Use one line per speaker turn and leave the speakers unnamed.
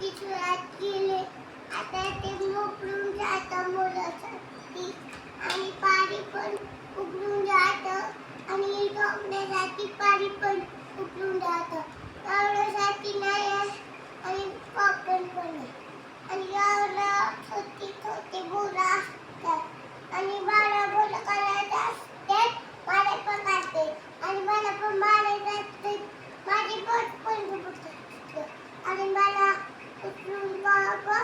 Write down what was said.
ती सुरुवात केली. आता ते मोकळून जातं मुलासाठी आणि पाणी पण उघडून जातं आणि झोपण्यासाठी पाणी पण उघडून जातं. एवढ्यासाठी नाही आहे आणि कॉटन पण आहे आणि एवढं छोटी छोटी बोरं असतात आणि मला बोरं करायचं असते. मला पण काढते आणि मला पण मारायचं असते. माझी बोट पण दुखत असते आणि मला उचलून बाबा